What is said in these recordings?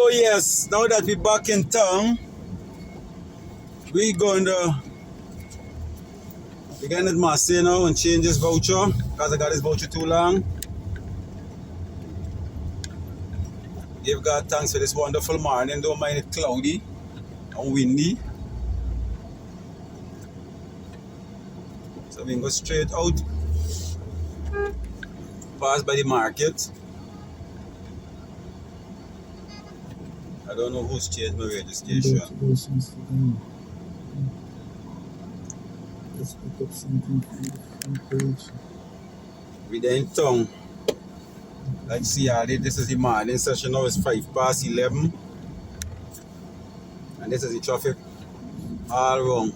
Oh yes. Now that we're back in town, we're going to get Master, you know, and change this voucher because I got this voucher too long. Give God thanks for this wonderful morning. Don't mind it cloudy and windy. So we can go straight out, pass by the market. I don't know who's changed my registration. Let's pick up something from the front page. We're there in town. Like see already, this is the morning session now, it's 11:05. And this is the traffic all around.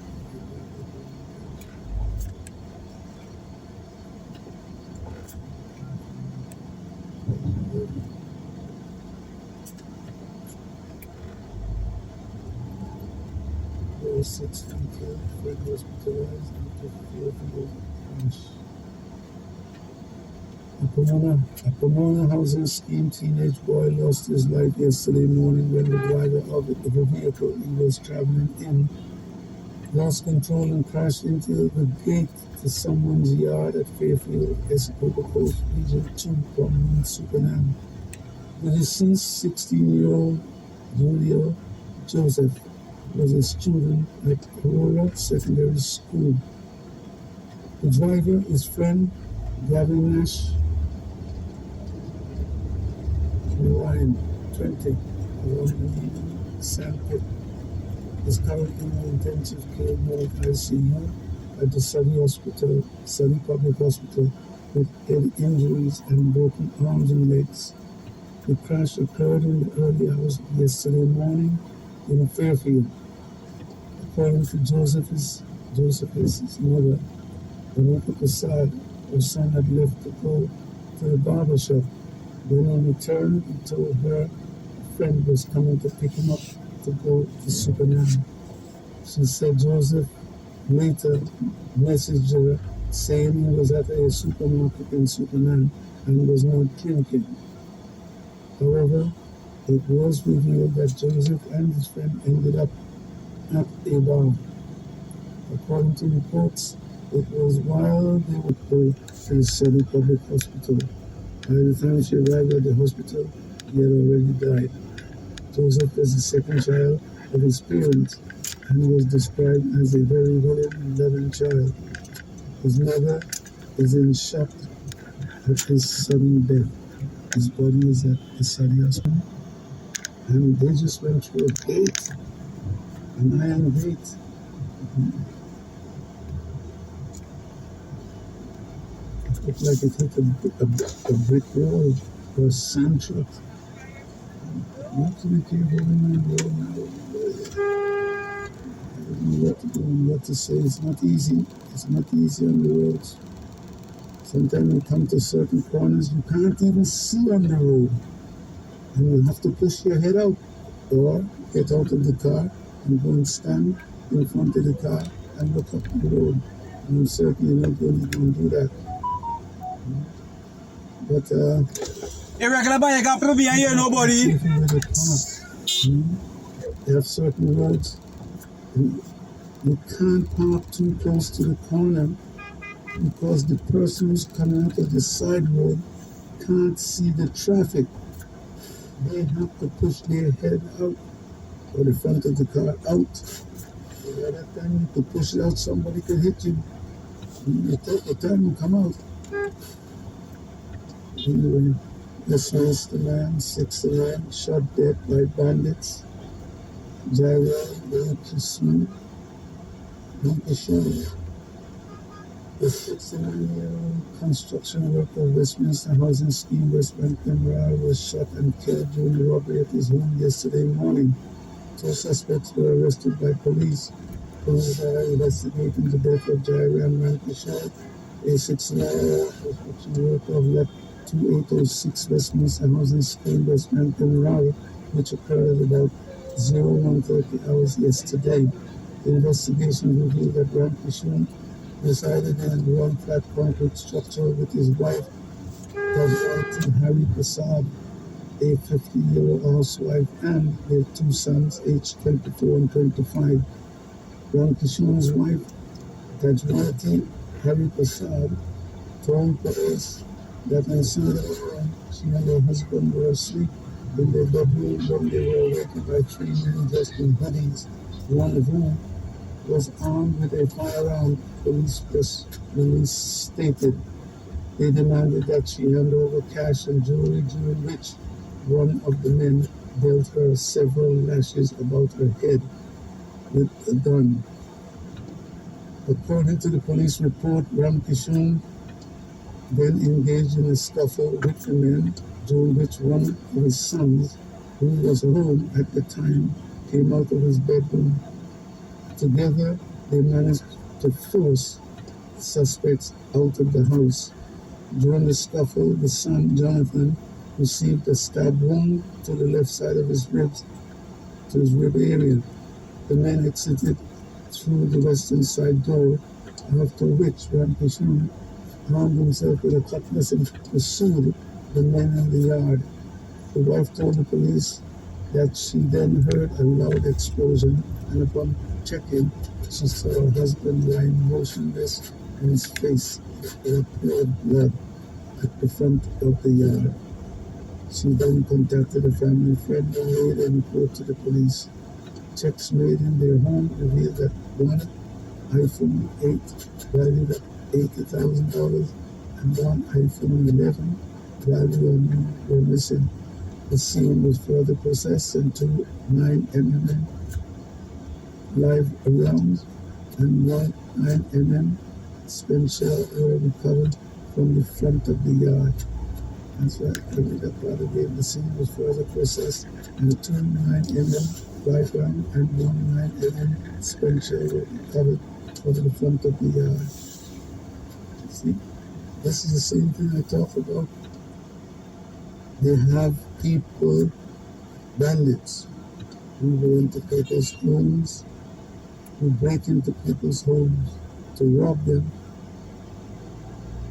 There were 6 people hospitalized after fearful crash. A Pomona housing scheme teenage boy lost his life yesterday morning when the driver of the vehicle he was traveling in lost control and crashed into the gate to someone's yard at Fairfield, Escobar Coast, Region 2, Prominent Supernam. The deceased 16-year-old Julio Joseph was a student at Aurora Secondary School. The driver, his friend, Gavin Nash, Ryan, 20, of Sandpit, is currently in intensive care unit ICU at the Surrey Public Hospital with head injuries and broken arms and legs. The crash occurred in the early hours of yesterday morning in Fairfield. According to Joseph's mother, Veronica Prasad, her son had left to go to the barber shop. When he returned, he told her a friend was coming to pick him up to go to Supernam. She said Joseph later messaged her saying he was at a supermarket in Supernam and was not drinking. However, it was revealed that Joseph and his friend ended up at a bar. According to reports, it was while they would go to the Surrey Public Hospital. By the time she arrived at the hospital, he had already died. Joseph was the second child of his parents and was described as a very well-loving child. His mother is in shock at his sudden death. His body is at the Surrey Hospital, and they just went through a gate, an iron gate. It looked like it hit a brick wall or a sand truck. You have to be careful when you're going out. I don't know what to do and what to say. It's not easy. It's not easy on the roads. Sometimes you come to certain corners you can't even see on the road. And you have to push your head out or get out of the car and go and stand in front of the car and look up the road. And I'm certainly not going to do that. But Irregular bike can probably hear nobody. They have certain roads. You can't park too close to the corner because the person who's coming out of the side road can't see the traffic. They have to push their head out or the front of the car out. By that time you could push it out, somebody could hit you. You take the time you come out. Anyway, Westminster man, 69, shot dead by bandits. Jaira, Kisman, Lancashire. The 69-year-old construction worker of Westminster Housing Scheme, West Bentham, was shot and killed during the robbery at his home yesterday morning. 2 suspects were arrested by police. Police are investigating the death of Jaira Lancashire, a 69-year-old construction worker of Lot 2806 Westminster Housing Scheme, West Bentham, which occurred at about 01:30 hours yesterday. The investigation revealed that Ram Kishore resided in a one-flat concrete structure with his wife, Tajwati Hari Prasad, a 50-year-old housewife, and their two sons, aged 24 and 25. Ram Kishore's wife, Tajwati Hari Prasad, told police that on Sunday she and her husband were asleep in their bedroom when they were awakened by three men dressed in hoodies, one of whom was armed with a firearm, police press release stated. They demanded that she hand over cash and jewelry, during which one of the men dealt her several lashes about her head with a gun. According to the police report, Ram Kishore then engaged in a scuffle with the men, during which one of his sons, who was home at the time, came out of his bedroom. Together, they managed to force suspects out of the house. During the scuffle, the son, Jonathan, received a stab wound to the left side of his ribs, to his rib area. The men exited through the western side door, after which Ram Kishore armed himself with a cutlass and pursued the men in the yard. The wife told the police that she then heard a loud explosion, and upon checking, she saw her husband lying motionless and his face with a pool of blood at the front of the yard. She then contacted a family friend who made a report to the police. Checks made in their home revealed that one iPhone 8 valued at $80,000 and one iPhone 11 valued unknown were missing. The scene was further processed and two 9mm live rounds and one 9mm spent shell were recovered from the front of the yard. That's right, I read that part again. The scene was further processed and the two 9mm live round and one 9mm spent shell were recovered from the front of the yard. See, this is the same thing I talk about. They have people, bandits, who go into people's homes, who break into people's homes to rob them,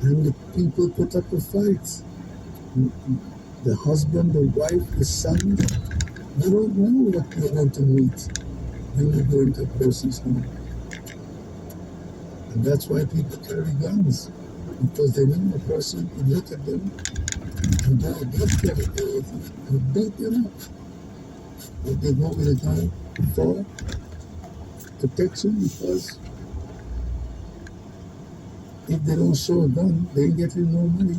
and the people put up a fight. The husband, the wife, the son, they don't know what they're going to meet when you go into a person's home. And that's why people carry guns, because they know a person can look at them and do a blood chemical and beat them up. But they go with a gun for protection, because if they don't show a gun, they ain't getting no money.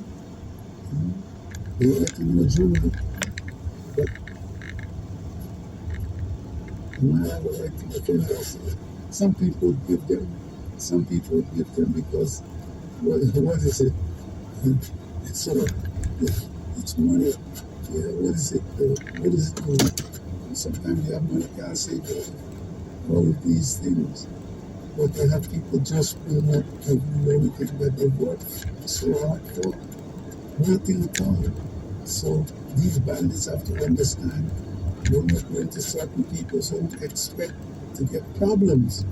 They ain't getting no jewelry. But I would like to defend ourselves. Some people give them because, what is it? It's sort of, it's money. Yeah, what is it? Sometimes you have money, can't say all of these things. But they have people just will not give you anything that they've worked so hard for. Nothing at all. So these bandits have to understand, you're not going to certain people's home expect to get problems.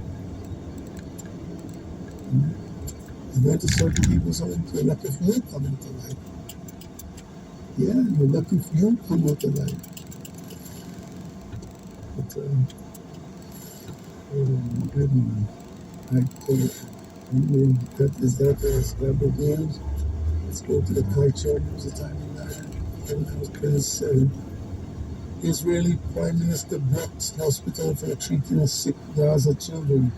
You go to certain people's home, you're lucky if you come out alive. Yeah, you're lucky if you come out alive. But, anyway, that is that as Bible Games. Let's go to the culture. It was the time in 1927. Israeli Prime Minister blocks hospital for treating sick Gaza children.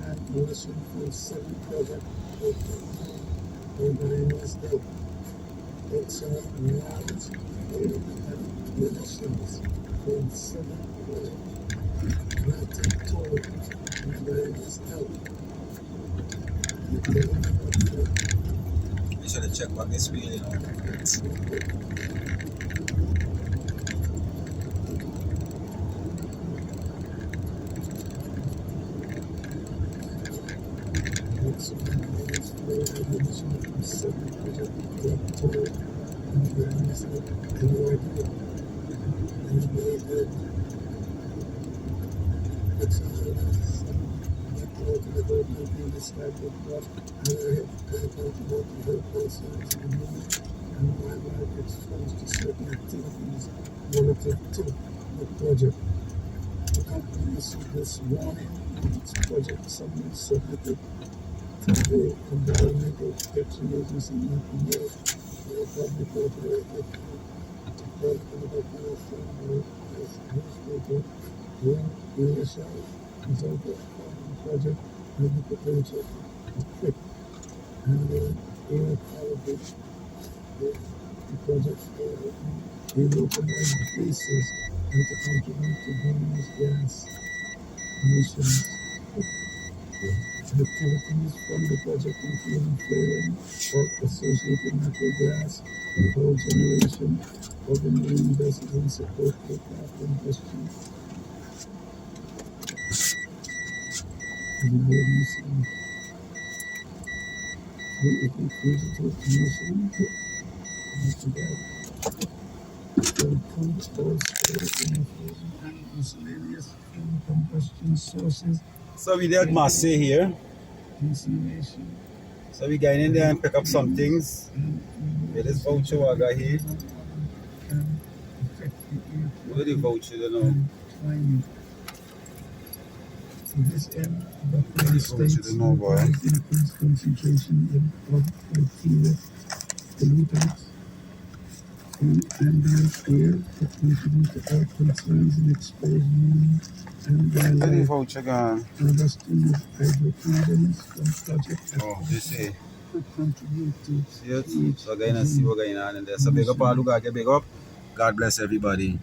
And mission for 7 project organized help. Excellent knowledge and missions for 7 project granted total organized help. You should have checked on this wheel, you know. certain project director and plans and idea. And the way that it's about making this type of what I have about the help persons in the moment and why life exposed to certain activities relative to the project. The company issued this warning in its project summary submitted to the Environmental Protection Agency EPA, the public operated newspaper, Green USA, resulted from the project and the potential of quick and air quality. The project a localized basis and to contribute to greenhouse gas emissions. Activities from the project include flaring or associated natural gas, power generation, urban marine vessels and support aircraft industry. The emission, the fugitive emission, the includes all storage and infusion and miscellaneous fuel combustion sources, So we did Marseille here. incineration, So we going in there and pick up some things. Yeah, this voucher I got here. and affect the air What is the quality voucher, you know? and climate. To this end, the This United voucher, States you know, boy. increased concentration of bacteria pollutants in ambient air that contribute to health concerns and expose human and Where the wildlife. voucher gone? Combustion of hydrocarbons from project Oh, this here. could contribute to See it? So we're going to see what's going on in there. So big up all who got get big up. God bless everybody.